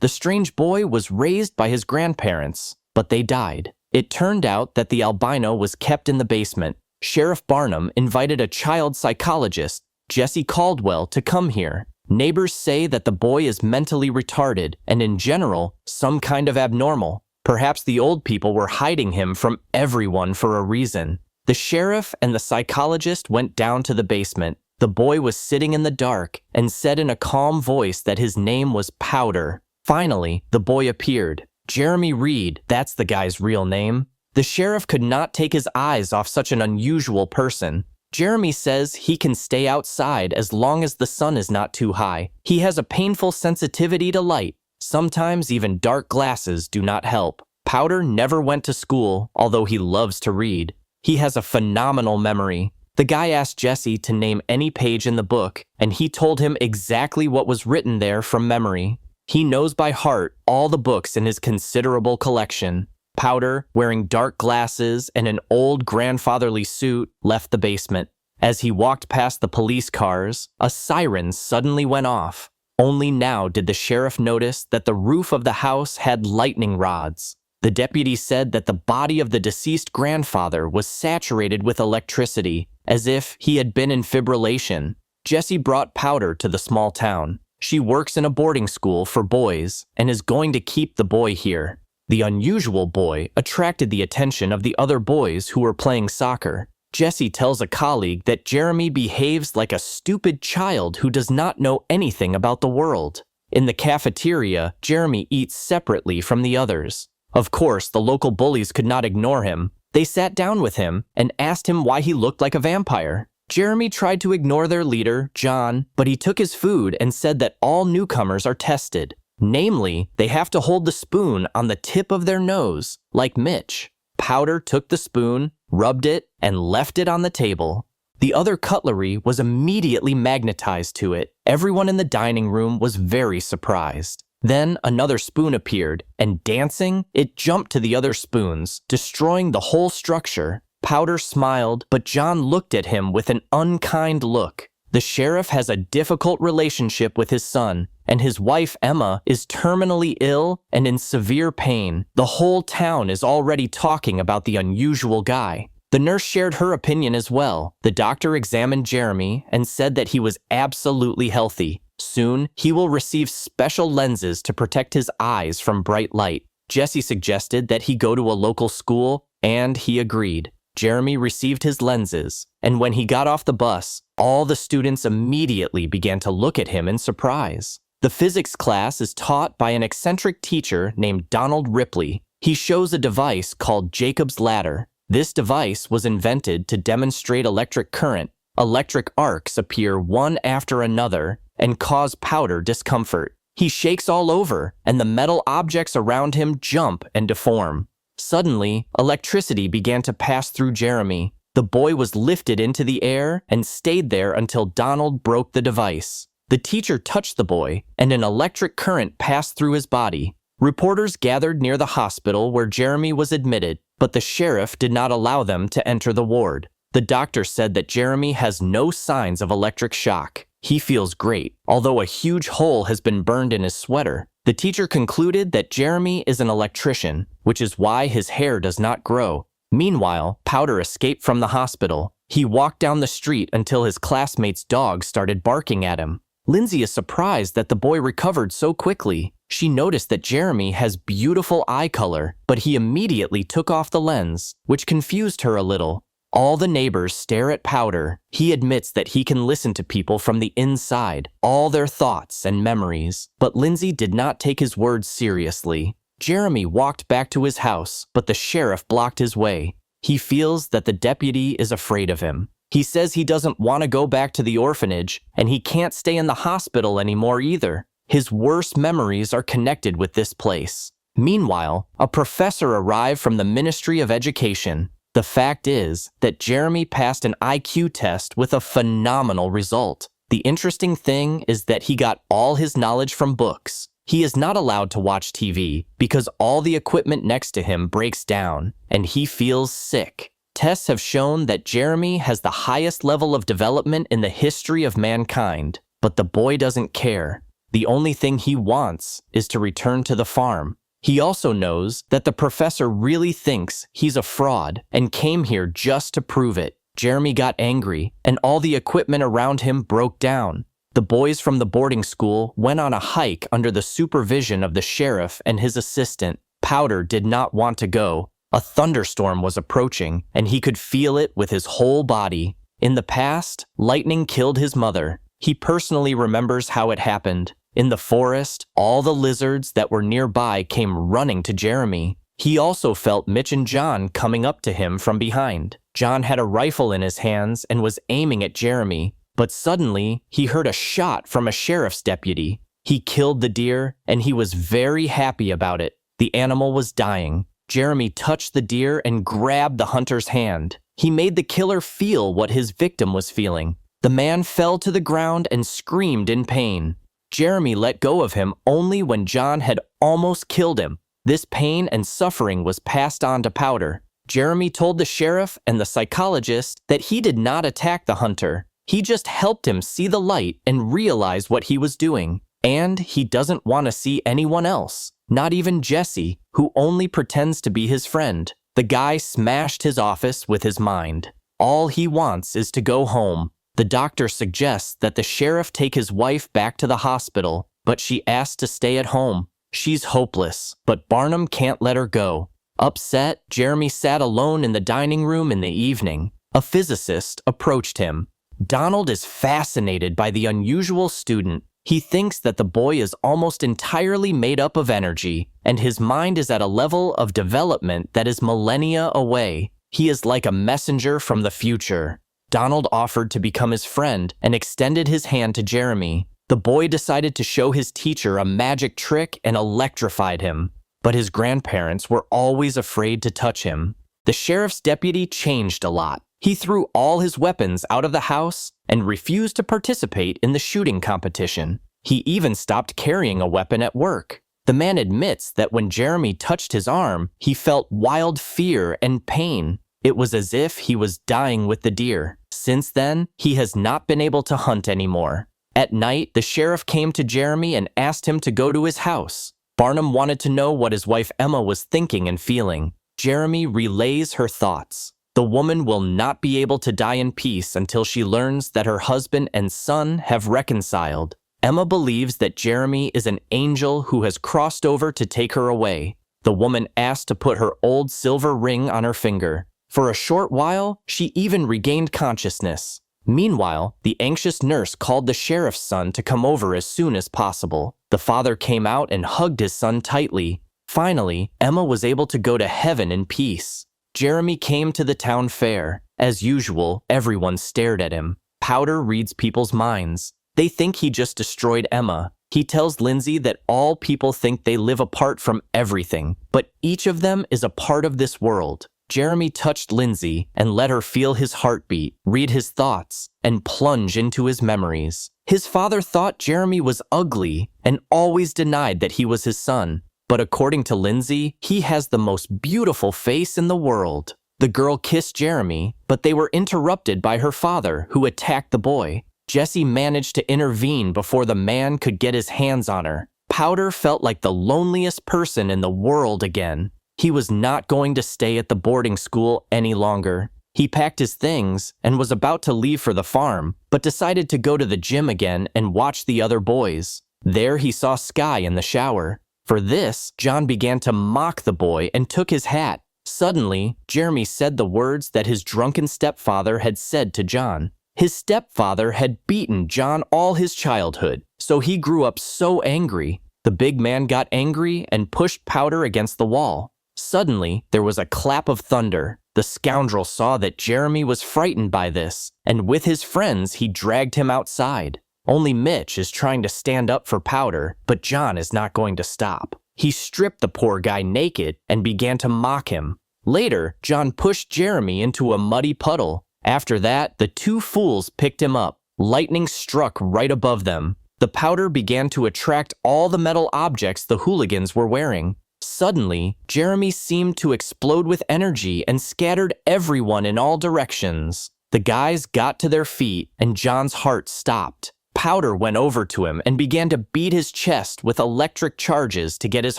The strange boy was raised by his grandparents, but they died. It turned out that the albino was kept in the basement. Sheriff Barnum invited a child psychologist, Jesse Caldwell, to come here. Neighbors say that the boy is mentally retarded and, in general, some kind of abnormal. Perhaps the old people were hiding him from everyone for a reason. The sheriff and the psychologist went down to the basement. The boy was sitting in the dark and said in a calm voice that his name was Powder. Finally, the boy appeared. Jeremy Reed, that's the guy's real name. The sheriff could not take his eyes off such an unusual person. Jeremy says he can stay outside as long as the sun is not too high. He has a painful sensitivity to light. Sometimes even dark glasses do not help. Powder never went to school, although he loves to read. He has a phenomenal memory. The guy asked Jesse to name any page in the book, and he told him exactly what was written there from memory. He knows by heart all the books in his considerable collection. Powder, wearing dark glasses and an old grandfatherly suit, left the basement. As he walked past the police cars, a siren suddenly went off. Only now did the sheriff notice that the roof of the house had lightning rods. The deputy said that the body of the deceased grandfather was saturated with electricity, as if he had been in fibrillation. Jesse brought Powder to the small town. She works in a boarding school for boys and is going to keep the boy here. The unusual boy attracted the attention of the other boys who were playing soccer. Jesse tells a colleague that Jeremy behaves like a stupid child who does not know anything about the world. In the cafeteria, Jeremy eats separately from the others. Of course, the local bullies could not ignore him. They sat down with him and asked him why he looked like a vampire. Jeremy tried to ignore their leader, John, but he took his food and said that all newcomers are tested. Namely, they have to hold the spoon on the tip of their nose, like Mitch. Powder took the spoon, rubbed it, and left it on the table. The other cutlery was immediately magnetized to it. Everyone in the dining room was very surprised. Then another spoon appeared, and dancing, it jumped to the other spoons, destroying the whole structure. Powder smiled, but John looked at him with an unkind look. The sheriff has a difficult relationship with his son, and his wife Emma is terminally ill and in severe pain. The whole town is already talking about the unusual guy. The nurse shared her opinion as well. The doctor examined Jeremy and said that he was absolutely healthy. Soon, he will receive special lenses to protect his eyes from bright light. Jesse suggested that he go to a local school, and he agreed. Jeremy received his lenses, and when he got off the bus, all the students immediately began to look at him in surprise. The physics class is taught by an eccentric teacher named Donald Ripley. He shows a device called Jacob's Ladder. This device was invented to demonstrate electric current. Electric arcs appear one after another and cause Powder discomfort. He shakes all over, and the metal objects around him jump and deform. Suddenly, electricity began to pass through Jeremy. The boy was lifted into the air and stayed there until Donald broke the device. The teacher touched the boy, and an electric current passed through his body. Reporters gathered near the hospital where Jeremy was admitted, but the sheriff did not allow them to enter the ward. The doctor said that Jeremy has no signs of electric shock. He feels great, although a huge hole has been burned in his sweater. The teacher concluded that Jeremy is an electrician, which is why his hair does not grow. Meanwhile, Powder escaped from the hospital. He walked down the street until his classmate's dog started barking at him. Lindsay is surprised that the boy recovered so quickly. She noticed that Jeremy has beautiful eye color, but he immediately took off the lens, which confused her a little. All the neighbors stare at Powder. He admits that he can listen to people from the inside, all their thoughts and memories. But Lindsay did not take his words seriously. Jeremy walked back to his house, but the sheriff blocked his way. He feels that the deputy is afraid of him. He says he doesn't want to go back to the orphanage, and he can't stay in the hospital anymore either. His worst memories are connected with this place. Meanwhile, a professor arrived from the Ministry of Education. The fact is that Jeremy passed an IQ test with a phenomenal result. The interesting thing is that he got all his knowledge from books. He is not allowed to watch TV because all the equipment next to him breaks down, and he feels sick. Tests have shown that Jeremy has the highest level of development in the history of mankind, but the boy doesn't care. The only thing he wants is to return to the farm. He also knows that the professor really thinks he's a fraud and came here just to prove it. Jeremy got angry, and all the equipment around him broke down. The boys from the boarding school went on a hike under the supervision of the sheriff and his assistant. Powder did not want to go. A thunderstorm was approaching, and he could feel it with his whole body. In the past, lightning killed his mother. He personally remembers how it happened. In the forest, all the lizards that were nearby came running to Jeremy. He also felt Mitch and John coming up to him from behind. John had a rifle in his hands and was aiming at Jeremy, but suddenly he heard a shot from a sheriff's deputy. He killed the deer, and he was very happy about it. The animal was dying. Jeremy touched the deer and grabbed the hunter's hand. He made the killer feel what his victim was feeling. The man fell to the ground and screamed in pain. Jeremy let go of him only when John had almost killed him. This pain and suffering was passed on to Powder. Jeremy told the sheriff and the psychologist that he did not attack the hunter. He just helped him see the light and realize what he was doing. And he doesn't want to see anyone else, not even Jesse, who only pretends to be his friend. The guy smashed his office with his mind. All he wants is to go home. The doctor suggests that the sheriff take his wife back to the hospital, but she asks to stay at home. She's hopeless, but Barnum can't let her go. Upset, Jeremy sat alone in the dining room in the evening. A physicist approached him. Donald is fascinated by the unusual student. He thinks that the boy is almost entirely made up of energy, and his mind is at a level of development that is millennia away. He is like a messenger from the future. Donald offered to become his friend and extended his hand to Jeremy. The boy decided to show his teacher a magic trick and electrified him, but his grandparents were always afraid to touch him. The sheriff's deputy changed a lot. He threw all his weapons out of the house and refused to participate in the shooting competition. He even stopped carrying a weapon at work. The man admits that when Jeremy touched his arm, he felt wild fear and pain. It was as if he was dying with the deer. Since then, he has not been able to hunt anymore. At night, the sheriff came to Jeremy and asked him to go to his house. Barnum wanted to know what his wife Emma was thinking and feeling. Jeremy relays her thoughts. The woman will not be able to die in peace until she learns that her husband and son have reconciled. Emma believes that Jeremy is an angel who has crossed over to take her away. The woman asked to put her old silver ring on her finger. For a short while, she even regained consciousness. Meanwhile, the anxious nurse called the sheriff's son to come over as soon as possible. The father came out and hugged his son tightly. Finally, Emma was able to go to heaven in peace. Jeremy came to the town fair. As usual, everyone stared at him. Powder reads people's minds. They think he just destroyed Emma. He tells Lindsay that all people think they live apart from everything, but each of them is a part of this world. Jeremy touched Lindsay and let her feel his heartbeat, read his thoughts, and plunge into his memories. His father thought Jeremy was ugly and always denied that he was his son. But according to Lindsay, he has the most beautiful face in the world. The girl kissed Jeremy, but they were interrupted by her father, who attacked the boy. Jesse managed to intervene before the man could get his hands on her. Powder felt like the loneliest person in the world again. He was not going to stay at the boarding school any longer. He packed his things and was about to leave for the farm, but decided to go to the gym again and watch the other boys. There he saw Sky in the shower. For this, John began to mock the boy and took his hat. Suddenly, Jeremy said the words that his drunken stepfather had said to John. His stepfather had beaten John all his childhood, so he grew up so angry. The big man got angry and pushed Powder against the wall. Suddenly, there was a clap of thunder. The scoundrel saw that Jeremy was frightened by this, and with his friends, he dragged him outside. Only Mitch is trying to stand up for Powder, but John is not going to stop. He stripped the poor guy naked and began to mock him. Later, John pushed Jeremy into a muddy puddle. After that, the two fools picked him up. Lightning struck right above them. The powder began to attract all the metal objects the hooligans were wearing. Suddenly, Jeremy seemed to explode with energy and scattered everyone in all directions. The guys got to their feet, and John's heart stopped. Powder went over to him and began to beat his chest with electric charges to get his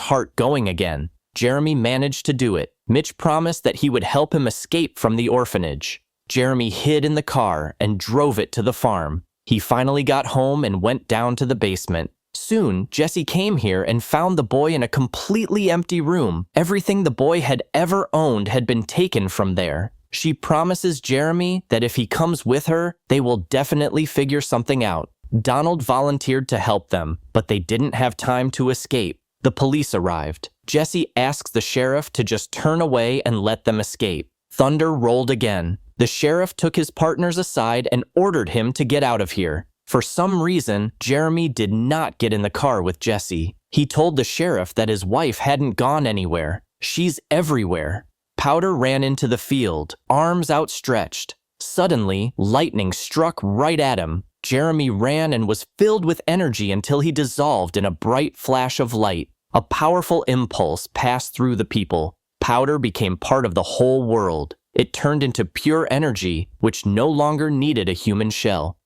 heart going again. Jeremy managed to do it. Mitch promised that he would help him escape from the orphanage. Jeremy hid in the car and drove it to the farm. He finally got home and went down to the basement. Soon, Jesse came here and found the boy in a completely empty room. Everything the boy had ever owned had been taken from there. She promises Jeremy that if he comes with her, they will definitely figure something out. Donald volunteered to help them, but they didn't have time to escape. The police arrived. Jesse asks the sheriff to just turn away and let them escape. Thunder rolled again. The sheriff took his partners aside and ordered him to get out of here. For some reason, Jeremy did not get in the car with Jesse. He told the sheriff that his wife hadn't gone anywhere. She's everywhere. Powder ran into the field, arms outstretched. Suddenly, lightning struck right at him. Jeremy ran and was filled with energy until he dissolved in a bright flash of light. A powerful impulse passed through the people. Powder became part of the whole world. It turned into pure energy, which no longer needed a human shell.